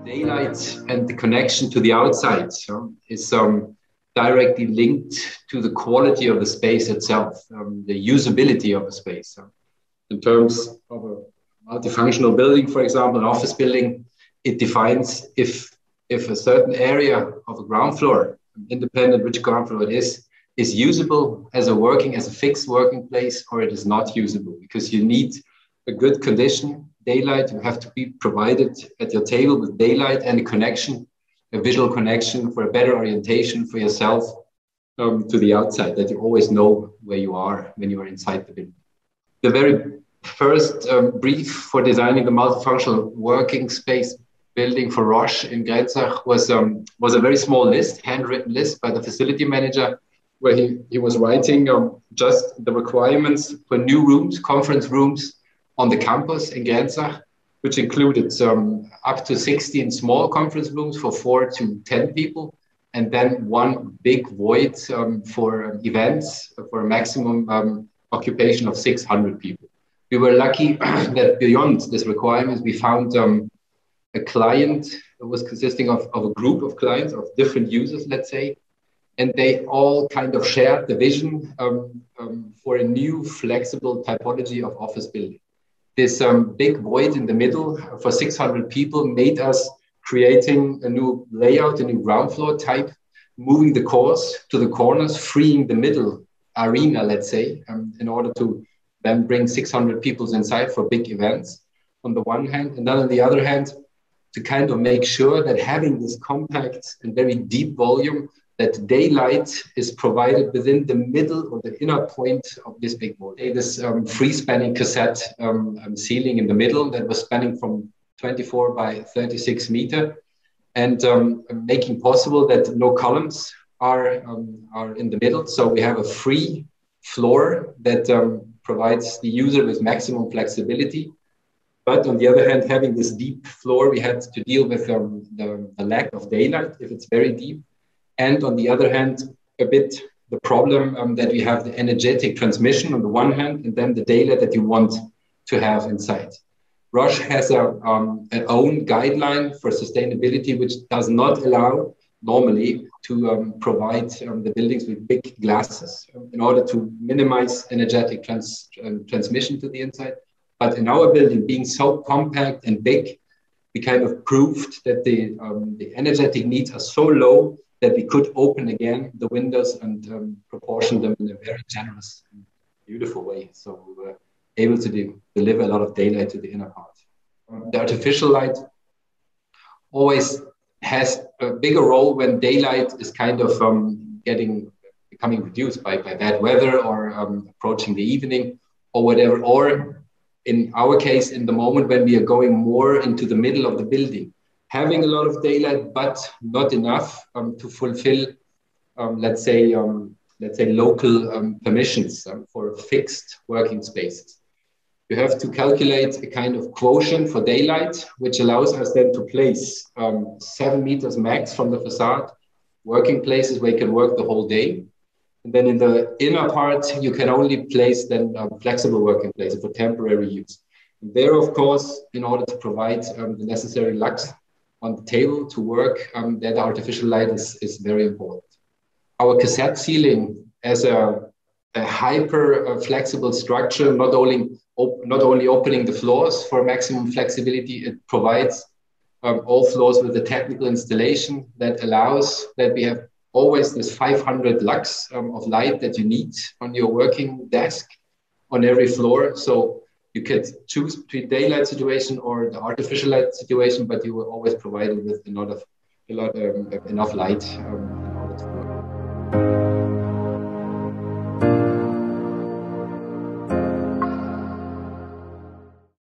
Daylight and the connection to the outside is directly linked to the quality of the space itself, the usability of the space. In terms of a multifunctional building, for example, an office building, it defines if a certain area of a ground floor, independent which ground floor it is usable as a fixed working place, or it is not usable, because you need a good condition. Daylight, you have to be provided at your table with daylight and a connection, a visual connection for a better orientation for yourself to the outside, that you always know where you are when you are inside the building. The very first brief for designing the multifunctional working space building for Roche in Grenzach was a very small list, handwritten list by the facility manager, where he was writing just the requirements for new rooms, conference rooms, on the campus in Grenzach, which included up to 16 small conference rooms for 4 to 10 people, and then one big void for events for a maximum occupation of 600 people. We were lucky that beyond this requirement, we found a client that was consisting of a group of clients, of different users, let's say, and they all kind of shared the vision for a new flexible typology of office building. This big void in the middle for 600 people made us creating a new layout, a new ground floor type, moving the cores to the corners, freeing the middle arena, let's say, in order to then bring 600 people inside for big events on the one hand. And then on the other hand, to kind of make sure that having this compact and very deep volume, that daylight is provided within the middle or the inner point of this big wall. This free-spanning cassette ceiling in the middle that was spanning from 24 by 36 meter, and making possible that no columns are in the middle. So we have a free floor that provides the user with maximum flexibility. But on the other hand, having this deep floor, we had to deal with the lack of daylight if it's very deep. And on the other hand, a bit the problem that we have the energetic transmission on the one hand, and then the daylight that you want to have inside. Roche has an own guideline for sustainability, which does not allow normally to provide the buildings with big glasses in order to minimize energetic transmission to the inside. But in our building, being so compact and big, we kind of proved that the energetic needs are so low that we could open again the windows and proportion them in a very generous and beautiful way. So we were able to deliver a lot of daylight to the inner part. The artificial light always has a bigger role when daylight is kind of becoming reduced by bad weather or approaching the evening or whatever. Or in our case, in the moment when we are going more into the middle of the building, having a lot of daylight, but not enough to fulfill, let's say, local permissions for fixed working spaces. You have to calculate a kind of quotient for daylight, which allows us then to place 7 meters max from the facade, working places where you can work the whole day. And then in the inner part, you can only place then flexible working places for temporary use. And there, of course, in order to provide the necessary lux on the table to work, that artificial light is very important. Our cassette ceiling as a hyper flexible structure, not only opening the floors for maximum flexibility, it provides all floors with a technical installation that allows that we have always this 500 lux of light that you need on your working desk on every floor. So you could choose between daylight situation or the artificial light situation, but you will always provide it with enough light in order to work.